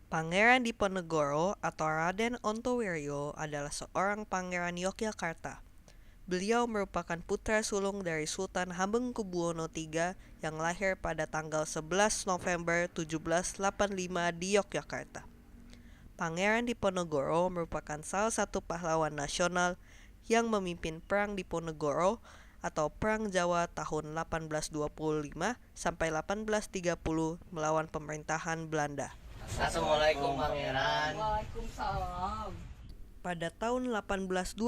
Pangeran Diponegoro atau Raden Ontoweryo adalah seorang pangeran Yogyakarta. Beliau merupakan putra sulung dari Sultan Hamengkubuwono III yang lahir pada tanggal 11 November 1785 di Yogyakarta. Pangeran Diponegoro merupakan salah satu pahlawan nasional yang memimpin Perang Diponegoro atau Perang Jawa tahun 1825 sampai 1830 melawan pemerintahan Belanda. Assalamualaikum Pangeran. Waalaikumsalam. Pada tahun 1825,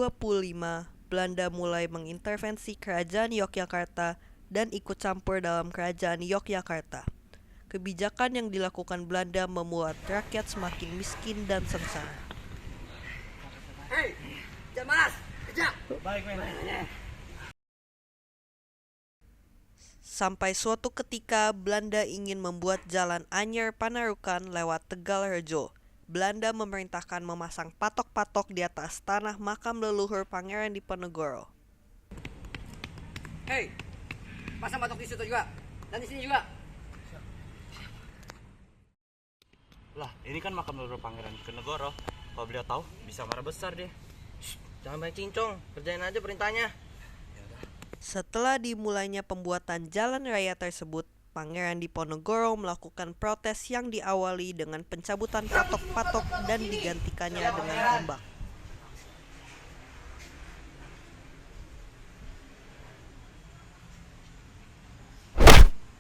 Belanda mulai mengintervensi kerajaan Yogyakarta dan ikut campur dalam kerajaan Yogyakarta. Kebijakan yang dilakukan Belanda membuat rakyat semakin miskin dan sengsara. Hei, jangan malas, kerja. Baik, men. Sampai suatu ketika Belanda ingin membuat jalan Anyer Panarukan lewat Tegalrejo. Belanda memerintahkan memasang patok-patok di atas tanah makam leluhur Pangeran Diponegoro. Hei, pasang patok di situ juga. Dan di sini juga. Lah, ini kan makam leluhur Pangeran Diponegoro. Kalau beliau tahu, bisa marah besar deh. Jangan banyak cincong, kerjain aja perintahnya. Setelah dimulainya pembuatan jalan raya tersebut, Pangeran Diponegoro melakukan protes yang diawali dengan pencabutan patok-patok dan digantikannya dengan tombak.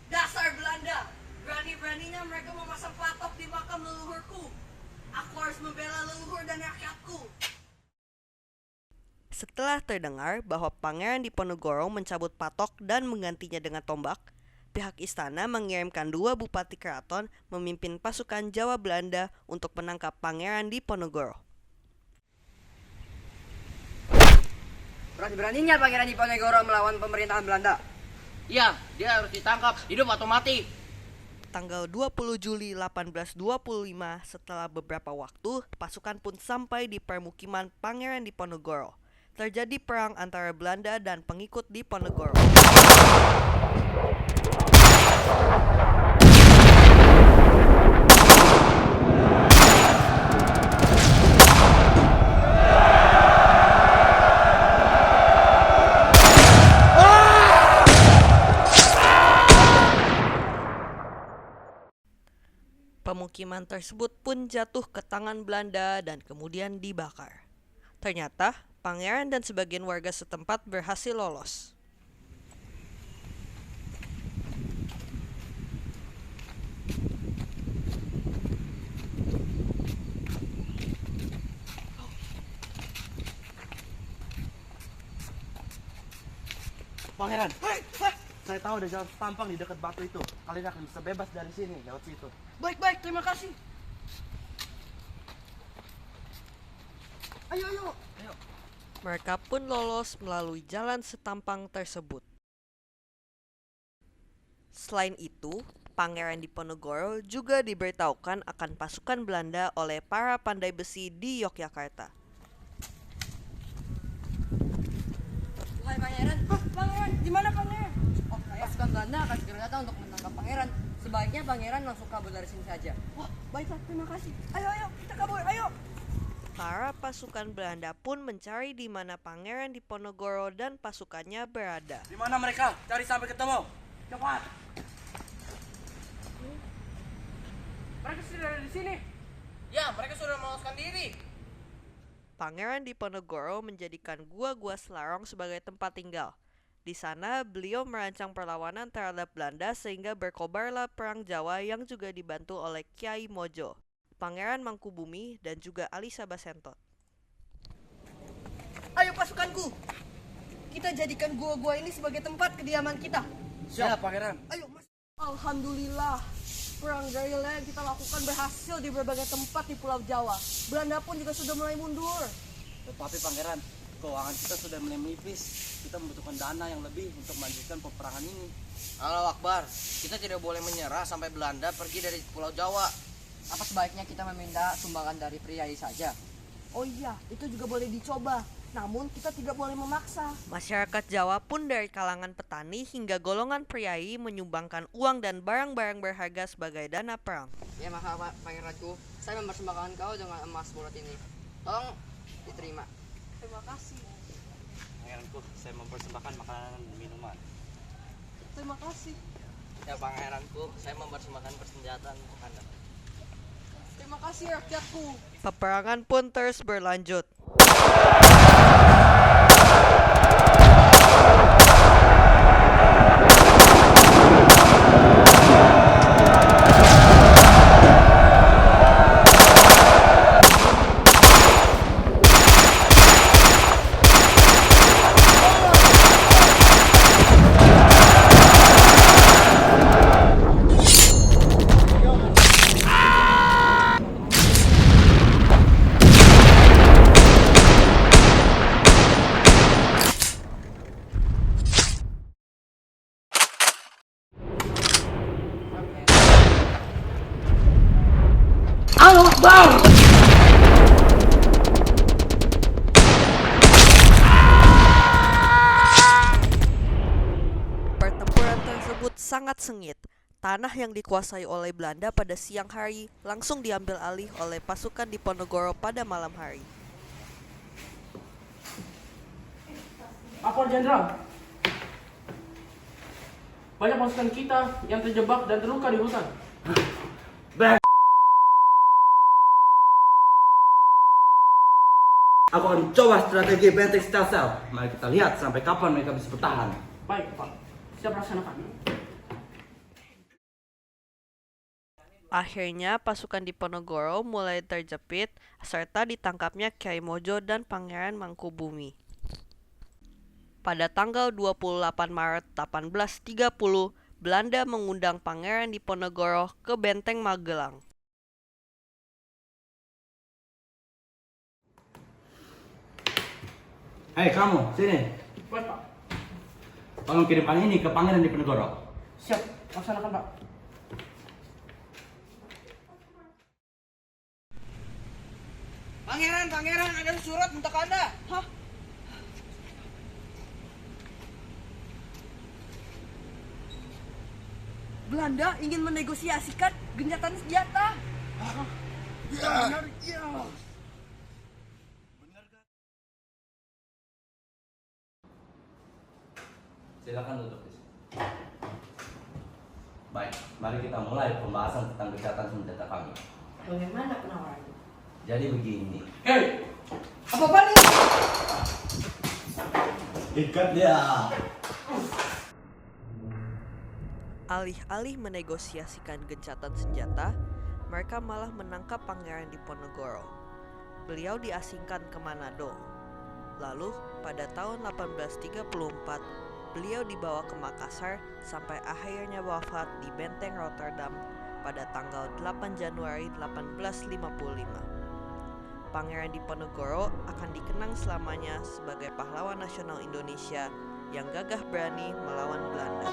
Dasar Belanda, berani-beraninya mereka memasang patok di makam leluhurku. Aku harus membela leluhur dan rakyatku. Setelah terdengar bahwa Pangeran Diponegoro mencabut patok dan menggantinya dengan tombak, pihak istana mengirimkan 2 bupati keraton memimpin pasukan Jawa Belanda untuk menangkap Pangeran Diponegoro. Berani-beraninya Pangeran Diponegoro melawan pemerintahan Belanda. Iya, dia harus ditangkap, hidup atau mati. Tanggal 20 Juli 1825, setelah beberapa waktu, pasukan pun sampai di permukiman Pangeran Diponegoro. Terjadi perang antara Belanda dan pengikut Diponegoro. Pemukiman tersebut pun jatuh ke tangan Belanda dan kemudian dibakar. Ternyata, pangeran dan sebagian warga setempat berhasil lolos. Pangeran, saya tahu ada jalan setampang di dekat batu itu. Kalian akan bisa bebas dari sini lewat situ. Baik-baik, terima kasih. Ayo. Mereka pun lolos melalui jalan setampang tersebut. Selain itu, Pangeran Diponegoro juga diberitahukan akan pasukan Belanda oleh para pandai besi di Yogyakarta. Wahai Pangeran, Pangeran, di mana Pangeran? Oh, pasukan Belanda akan segera datang untuk menangkap Pangeran. Sebaiknya Pangeran langsung kabur dari sini saja. Wah, baiklah, terima kasih. Ayo, kita kabur, ayo. Para pasukan Belanda pun mencari di mana Pangeran Diponegoro dan pasukannya berada. Di mana mereka? Cari sampai ketemu. Cepat. Mereka sudah ada di sini. Ya, mereka sudah meloloskan diri. Pangeran Diponegoro menjadikan gua-gua Selarong sebagai tempat tinggal. Di sana, beliau merancang perlawanan terhadap Belanda sehingga berkobarlah Perang Jawa yang juga dibantu oleh Kyai Mojo, Pangeran Mangkubumi, dan juga Ali Sabasentot. Ayo pasukanku. Kita jadikan gua-gua ini sebagai tempat kediaman kita. Siap, Pangeran. Ayo, Mas. Alhamdulillah. Perang gerilya yang kita lakukan berhasil di berbagai tempat di Pulau Jawa. Belanda pun juga sudah mulai mundur. Tetapi Pangeran, keuangan kita sudah mulai menipis. Kita membutuhkan dana yang lebih untuk melanjutkan peperangan ini. Allahu Akbar, kita tidak boleh menyerah sampai Belanda pergi dari Pulau Jawa. Apa sebaiknya kita meminta sumbangan dari priai saja? Oh iya, itu juga boleh dicoba. namun kita tidak boleh memaksa. Masyarakat Jawa pun dari kalangan petani hingga golongan priai menyumbangkan uang dan barang-barang berharga sebagai dana perang. Ya maka pangeranku, saya mempersembahkan kau dengan emas bulat ini. Tolong diterima. Terima kasih. Pangeranku, saya mempersembahkan makanan dan minuman. Terima kasih. Ya pangeranku, saya mempersembahkan persenjataan untuk Anda. Terima kasih rakyatku. Peperangan pun terus berlanjut. Pertempuran tersebut sangat sengit. Tanah yang dikuasai oleh Belanda pada siang hari langsung diambil alih oleh pasukan Diponegoro pada malam hari. Apa Jenderal? Banyak pasukan kita yang terjebak dan terluka di hutan. Aku akan coba strategi benteng Stelsel. Mari kita lihat sampai kapan mereka bisa bertahan. Baik, Pak. Siap laksanakan. Akhirnya pasukan Diponegoro mulai terjepit serta ditangkapnya Kyai Mojo dan Pangeran Mangkubumi. Pada tanggal 28 Maret 1830, Belanda mengundang Pangeran Diponegoro ke Benteng Magelang. Hei kamu, sini. Baik, Pak. Tolong kirimkan ini ke Pangeran Diponegoro. Siap laksanakan, Pak. Pangeran, ada surat untuk Anda. Hah? Belanda ingin menegosiasikan gencatan senjata. Silakan duduk di sini. Baik, mari kita mulai pembahasan tentang gencatan senjata kami. Bagaimana penawarannya? Jadi begini. Hei, Apa balik? Ikat dia. Alih-alih menegosiasikan gencatan senjata, mereka malah menangkap Pangeran Diponegoro. Beliau diasingkan ke Manado. Lalu, pada tahun 1834, beliau dibawa ke Makassar sampai akhirnya wafat di Benteng Rotterdam pada tanggal 8 Januari 1855. Pangeran Diponegoro akan dikenang selamanya sebagai pahlawan nasional Indonesia yang gagah berani melawan Belanda.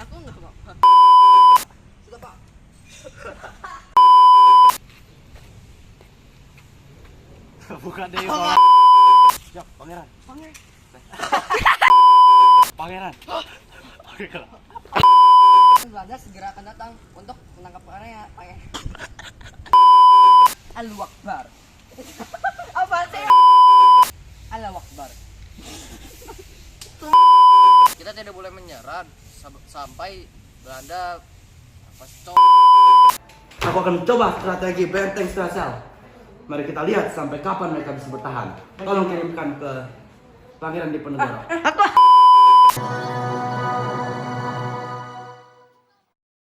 aku nggak apa-apa. Sudah Pak. Buka deh bola. Ya, pangeran. Pangeran. Oke, kalau. Belanda segera akan datang untuk menangkap pangeran. Allahu Akbar. Apa sih? Allahu Akbar. Kita tidak boleh menyerah sampai Belanda Aku akan mencoba strategi benteng Strasel. Mari kita lihat sampai kapan mereka bisa bertahan. Tolong kirimkan ke Pangeran Diponegoro.